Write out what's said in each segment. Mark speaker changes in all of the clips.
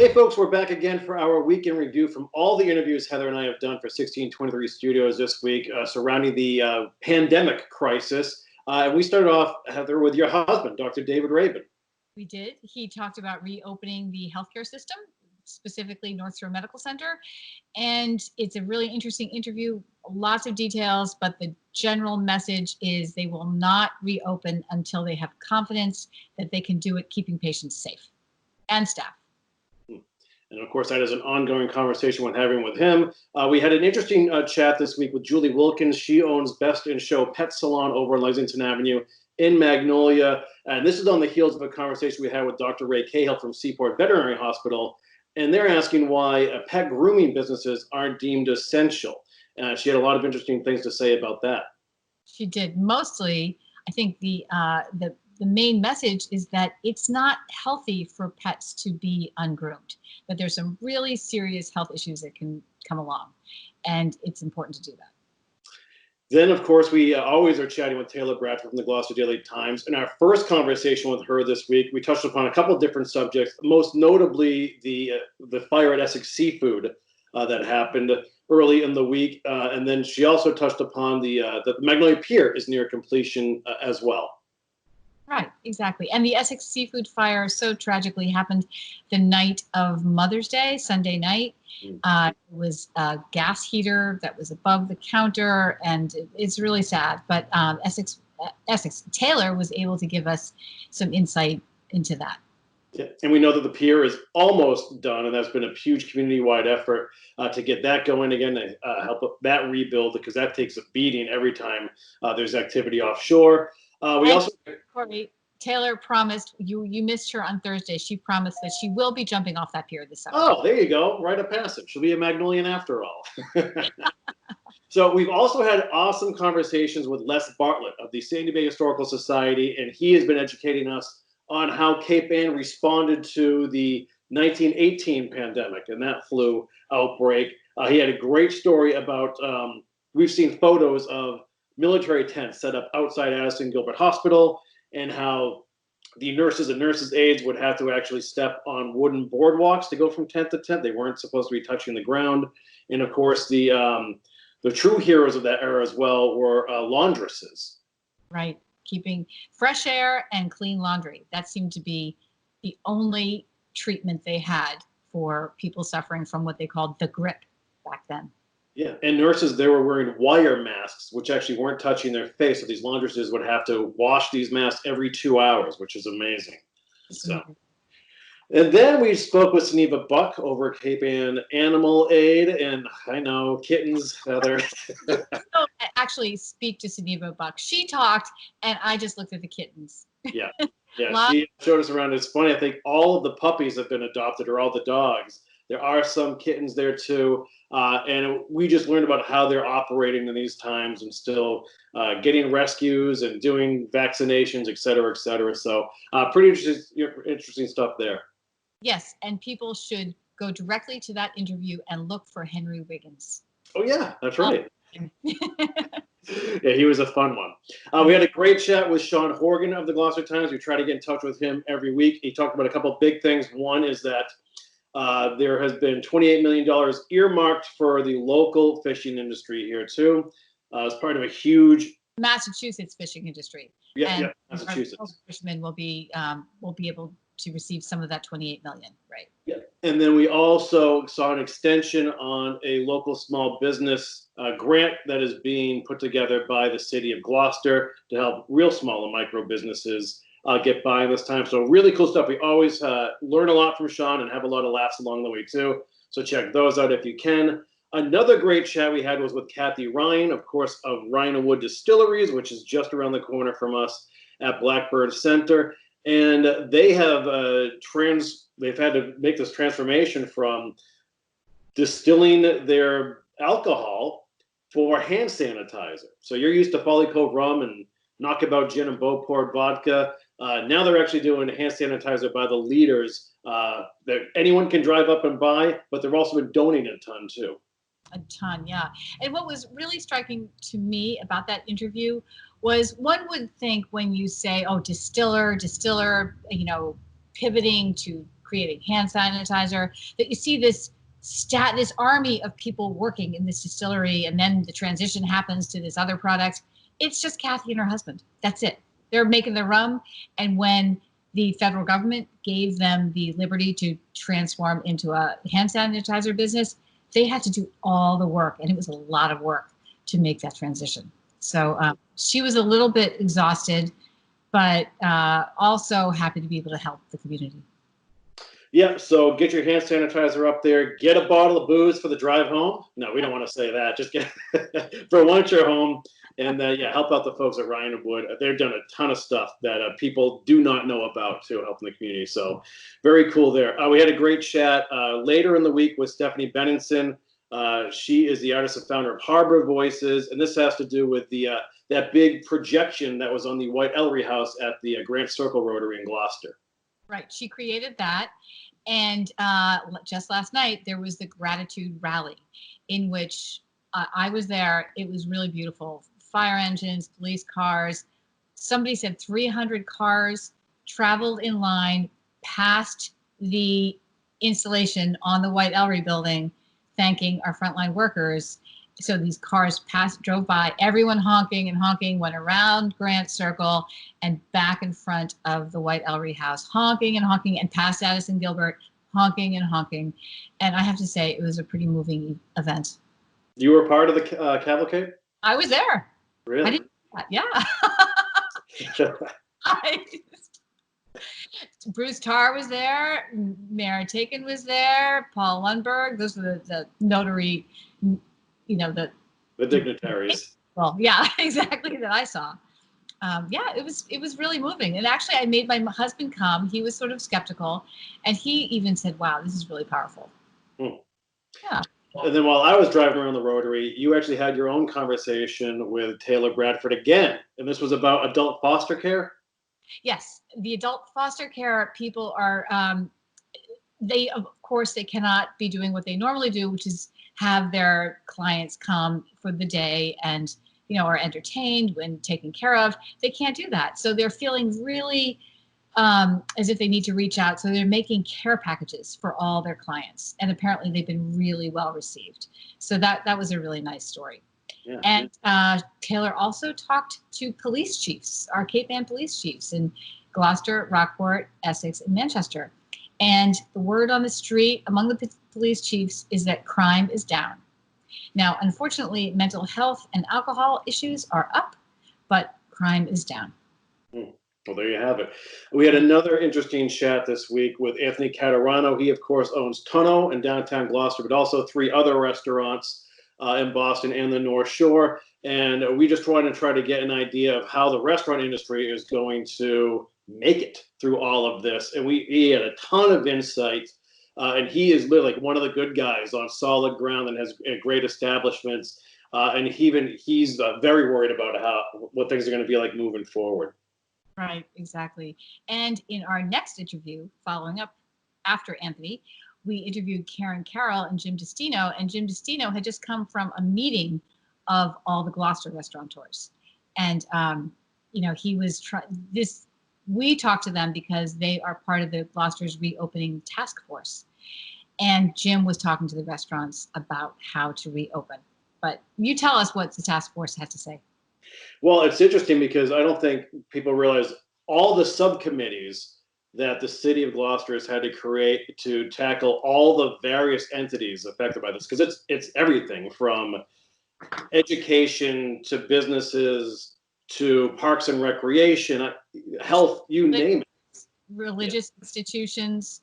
Speaker 1: Hey folks, we're back again for our weekend review from all the interviews Heather and I have done for 1623 Studios this week surrounding the pandemic crisis. And we started off, Heather, with your husband, Dr. David Rabin.
Speaker 2: We did. He talked about reopening the healthcare system, specifically North Shore Medical Center. And it's a really interesting interview, lots of details, but the general message is they will not reopen until they have confidence that they can do it keeping patients safe and staff.
Speaker 1: And of course, that is an ongoing conversation we're having with him. We had an interesting chat this week with Julie Wilkins. She owns Best in Show Pet Salon over on Lexington Avenue in Magnolia. And this is on the heels of a conversation we had with Dr. Ray Cahill from Seaport Veterinary Hospital. And they're asking why pet grooming businesses aren't deemed essential. She had a lot of interesting things to say about that.
Speaker 2: She did. Mostly, I think the main message is that it's not healthy for pets to be ungroomed, that there's some really serious health issues that can come along, and it's important to do that.
Speaker 1: Then, of course, we always are chatting with Taylor Bradford from the Gloucester Daily Times. In our first conversation with her this week, we touched upon a couple of different subjects, most notably the fire at Essex Seafood that happened early in the week. And then she also touched upon the Magnolia Pier is near completion as well.
Speaker 2: Right, exactly. And the Essex Seafood fire so tragically happened the night of Mother's Day, Sunday night. It was a gas heater that was above the counter, and it's really sad. But Essex Taylor was able to give us some insight into that.
Speaker 1: Yeah. And we know that the pier is almost done, and that's been a huge community-wide effort to get that going again, to help that rebuild, because that takes a beating every time there's activity offshore.
Speaker 2: Kory, Taylor promised you missed her on Thursday. She promised that she will be jumping off that pier this summer.
Speaker 1: Oh, there you go. Rite of passage. She'll be a Magnolian after all. So we've also had awesome conversations with Les Bartlett of the Sandy Bay Historical Society, and he has been educating us on how Cape Ann responded to the 1918 pandemic and that flu outbreak. He had a great story about, we've seen photos of military tents set up outside Addison Gilbert Hospital, and how the nurses and nurses' aides would have to actually step on wooden boardwalks to go from tent to tent. They weren't supposed to be touching the ground. And of course, the true heroes of that era as well were laundresses.
Speaker 2: Right, keeping fresh air and clean laundry. That seemed to be the only treatment they had for people suffering from what they called the grip back then.
Speaker 1: Yeah, and nurses, they were wearing wire masks, which actually weren't touching their face. So these laundresses would have to wash these masks every 2 hours, which is amazing. So, and then we spoke with Suniva Buck over at Cape Ann Animal Aid, and I know kittens, Heather.
Speaker 2: I actually speak to Suniva Buck. She talked, and I just looked at the kittens.
Speaker 1: Yeah, she showed us around. It's funny. I think all of the puppies have been adopted, or all the dogs. There are some kittens there too. And we just learned about how they're operating in these times and still getting rescues and doing vaccinations, et cetera, et cetera. So pretty interesting stuff there.
Speaker 2: Yes, and people should go directly to that interview and look for Henry Wiggins.
Speaker 1: Oh, yeah, that's right. Yeah, he was a fun one. We had a great chat with Sean Horgan of the Gloucester Times. We try to get in touch with him every week. He talked about a couple of big things. One is that there has been $28 million earmarked for the local fishing industry here too, as part of a huge
Speaker 2: Massachusetts fishing industry.
Speaker 1: Yeah, Massachusetts.
Speaker 2: Our fishermen will be able to receive some of that $28 million, right?
Speaker 1: Yeah, and then we also saw an extension on a local small business grant that is being put together by the city of Gloucester to help real small and micro businesses get by this time. So really cool stuff. We always learn a lot from Sean and have a lot of laughs along the way too. So check those out if you can. Another great chat we had was with Kathy Ryan, of course, of Ryan Wood Distilleries, which is just around the corner from us at Blackbird Center. And they have they've had to make this transformation from distilling their alcohol for hand sanitizer. So you're used to Folly Cove rum and Knockabout gin and Beauport vodka. Now they're actually doing hand sanitizer by the liters that anyone can drive up and buy, but they've also been donating a ton too.
Speaker 2: A ton, yeah. And what was really striking to me about that interview was, one would think when you say, oh, distiller, pivoting to creating hand sanitizer, that you see this army of people working in this distillery, and then the transition happens to this other product. It's just Kathy and her husband. That's it. They're making the rum. And when the federal government gave them the liberty to transform into a hand sanitizer business, they had to do all the work. And it was a lot of work to make that transition. So she was a little bit exhausted, but also happy to be able to help the community.
Speaker 1: Yeah, so get your hand sanitizer up there. Get a bottle of booze for the drive home. No, we don't want to say that. Just get for once you're home, and yeah, help out the folks at Ryan and Wood. They've done a ton of stuff that people do not know about to help in the community. So very cool there. We had a great chat later in the week with Stephanie Benenson. She is the artist and founder of Harbor Voices, and this has to do with the that big projection that was on the White Ellery House at the Grant Circle Rotary in Gloucester.
Speaker 2: Right. She created that. And just last night, there was the gratitude rally in which I was there. It was really beautiful. Fire engines, police cars. Somebody said 300 cars traveled in line past the installation on the White Ellery building, thanking our frontline workers. So these cars drove by, everyone honking and honking, went around Grant Circle and back in front of the White Ellery House, honking and past Addison Gilbert, honking and honking. And I have to say, it was a pretty moving event.
Speaker 1: You were part of the cavalcade?
Speaker 2: I was there.
Speaker 1: Really?
Speaker 2: I didn't know that. Yeah. Bruce Tarr was there. Mara Taken was there. Paul Lundberg. Those were the notary, the
Speaker 1: dignitaries.
Speaker 2: Well, yeah, exactly, that I saw. Yeah, it was really moving. And actually, I made my husband come. He was sort of skeptical, and he even said, "Wow, this is really powerful." Yeah.
Speaker 1: And then while I was driving around the Rotary, you actually had your own conversation with Taylor Bradford again, and this was about adult foster care.
Speaker 2: Yes, the adult foster care people are. They, of course, they cannot be doing what they normally do, which is have their clients come for the day and are entertained when taken care of. They can't do that, so they're feeling really as if they need to reach out. So they're making care packages for all their clients, and apparently they've been really well received. So that was a really nice story. Yeah. And Taylor also talked to police chiefs, our Cape Ann police chiefs in Gloucester, Rockport, Essex, and Manchester. And the word on the street among the police chiefs is that crime is down. Now, unfortunately, mental health and alcohol issues are up, but crime is down.
Speaker 1: Well, there you have it. We had another interesting chat this week with Anthony Catarano. He, of course, owns Tono in downtown Gloucester, but also 3 other restaurants in Boston and the North Shore. And we just wanted to try to get an idea of how the restaurant industry is going to make it through all of this. And he had a ton of insight. And he is literally like one of the good guys on solid ground and has great establishments. And he's very worried about what things are going to be like moving forward.
Speaker 2: Right, exactly. And in our next interview, following up after Anthony, we interviewed Karen Carroll and Jim Destino. And Jim Destino had just come from a meeting of all the Gloucester restaurateurs. And, he was we talked to them because they are part of the Gloucester's reopening task force. And Jim was talking to the restaurants about how to reopen. But you tell us what the task force has to say.
Speaker 1: Well, it's interesting because I don't think people realize all the subcommittees that the city of Gloucester has had to create to tackle all the various entities affected by this, because it's everything from education to businesses to parks and recreation, health, you name it.
Speaker 2: Religious institutions,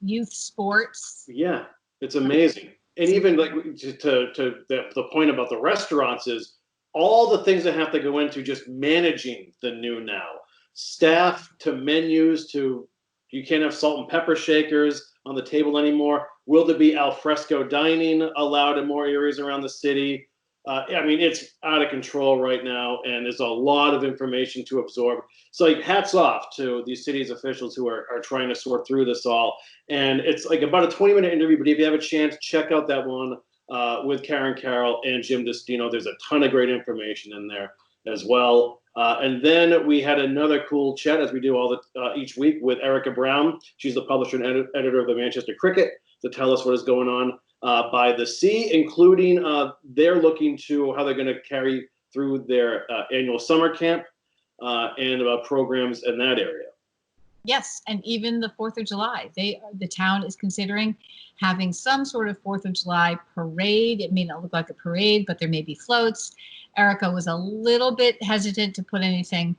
Speaker 2: youth sports.
Speaker 1: Yeah, it's amazing. And even like to the point about the restaurants is all the things that have to go into just managing the new now. Staff to menus to, you can't have salt and pepper shakers on the table anymore. Will there be al fresco dining allowed in more areas around the city? It's out of control right now, and there's a lot of information to absorb. So like, hats off to these city's officials who are trying to sort through this all. And it's like about a 20-minute interview, but if you have a chance, check out that one with Karen Carroll and Jim Destino. There's a ton of great information in there as well. And then we had another cool chat, as we do each week, with Erica Brown. She's the publisher and editor of the Manchester Cricket, to tell us what is going on by the sea, including they're looking to how they're going to carry through their annual summer camp and about programs in that area.
Speaker 2: Yes, and even the 4th of July. The town is considering having some sort of 4th of July parade. It may not look like a parade, but there may be floats. Erica was a little bit hesitant to put anything,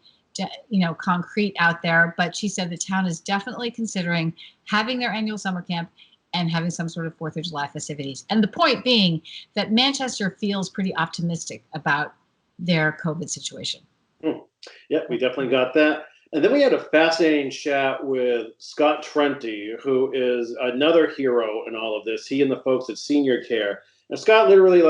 Speaker 2: concrete out there, but she said the town is definitely considering having their annual summer camp and having some sort of 4th of July festivities. And the point being that Manchester feels pretty optimistic about their COVID situation.
Speaker 1: Yeah, we definitely got that. And then we had a fascinating chat with Scott Trenti, who is another hero in all of this. He and the folks at Senior Care. And Scott literally,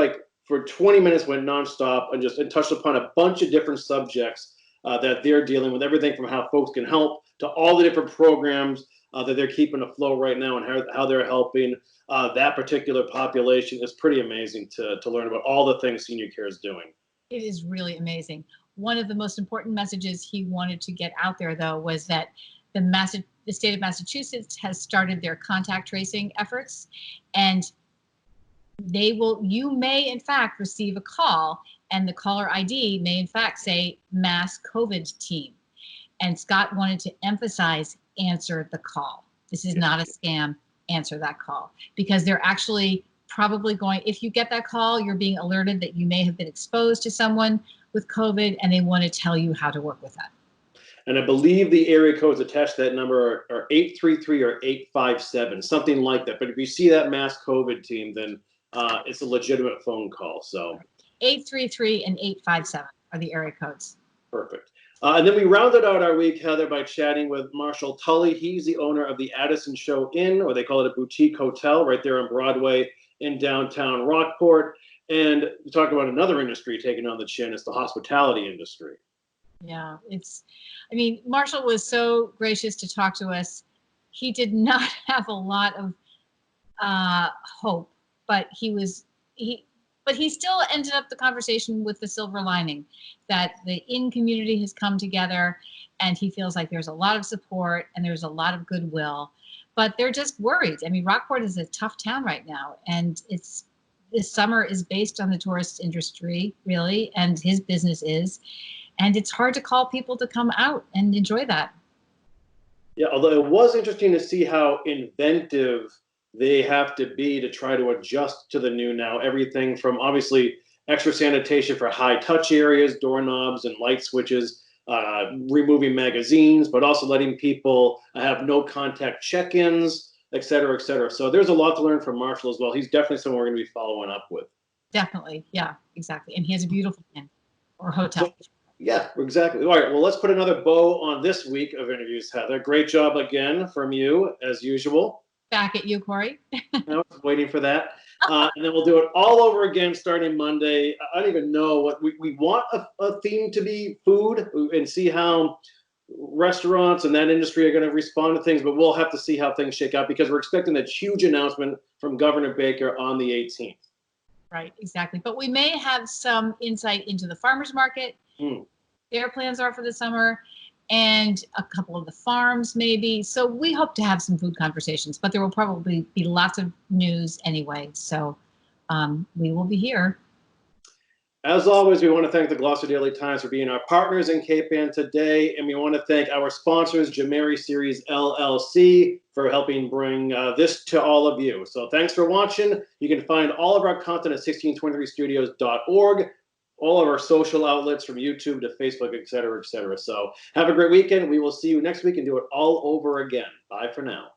Speaker 1: for 20 minutes went nonstop and touched upon a bunch of different subjects that they're dealing with, everything from how folks can help to all the different programs that they're keeping afloat right now and how they're helping that particular population. It's pretty amazing to learn about all the things Senior Care is doing.
Speaker 2: It is really amazing. One of the most important messages he wanted to get out there, though, was that the state of Massachusetts has started their contact tracing efforts, and you may in fact receive a call, and the caller ID may in fact say Mass COVID team. And Scott wanted to emphasize, answer the call. This is not a scam. Answer that call, because they're actually probably if you get that call, you're being alerted that you may have been exposed to someone with COVID, and they want to tell you how to work with that.
Speaker 1: And I believe the area codes attached to that number are 833 or 857, something like that. But if you see that Mass COVID team, then it's a legitimate phone call. So
Speaker 2: 833 and 857 are the area codes.
Speaker 1: Perfect. And then we rounded out our week, Heather, by chatting with Marshall Tully. He's the owner of the Addison Show Inn, or they call it a boutique hotel, right there on Broadway in downtown Rockport. And we talk about another industry taking on the chin. It's the hospitality industry.
Speaker 2: Yeah, Marshall was so gracious to talk to us. He did not have a lot of hope, but he still ended up the conversation with the silver lining that the inn community has come together, and he feels like there's a lot of support and there's a lot of goodwill, but they're just worried. Rockport is a tough town right now, and this summer is based on the tourist industry, really, and his business is. And it's hard to call people to come out and enjoy that.
Speaker 1: Yeah, although it was interesting to see how inventive they have to be to try to adjust to the new now. Everything from obviously extra sanitation for high touch areas, doorknobs and light switches, removing magazines, but also letting people have no contact check-ins, et cetera, et cetera. So there's a lot to learn from Marshall as well. He's definitely someone we're going to be following up with.
Speaker 2: Definitely. Yeah, exactly. And he has a beautiful inn or hotel.
Speaker 1: So, yeah, exactly. All right, well, let's put another bow on this week of interviews, Heather. Great job again from you, as usual.
Speaker 2: Back at you, Kory.
Speaker 1: I was waiting for that. And then we'll do it all over again starting Monday. I don't even know what we want a theme to be food, and see how restaurants and that industry are going to respond to things, but we'll have to see how things shake out, because we're expecting that huge announcement from Governor Baker on the 18th.
Speaker 2: Right, exactly. But we may have some insight into the farmers market, their plans are for the summer, and a couple of the farms maybe. So we hope to have some food conversations, but there will probably be lots of news anyway. So we will be here.
Speaker 1: As always, we want to thank the Gloucester Daily Times for being our partners in Cape Ann today. And we want to thank our sponsors, Jameri Series LLC, for helping bring this to all of you. So thanks for watching. You can find all of our content at 1623studios.org, all of our social outlets from YouTube to Facebook, et cetera, et cetera. So have a great weekend. We will see you next week and do it all over again. Bye for now.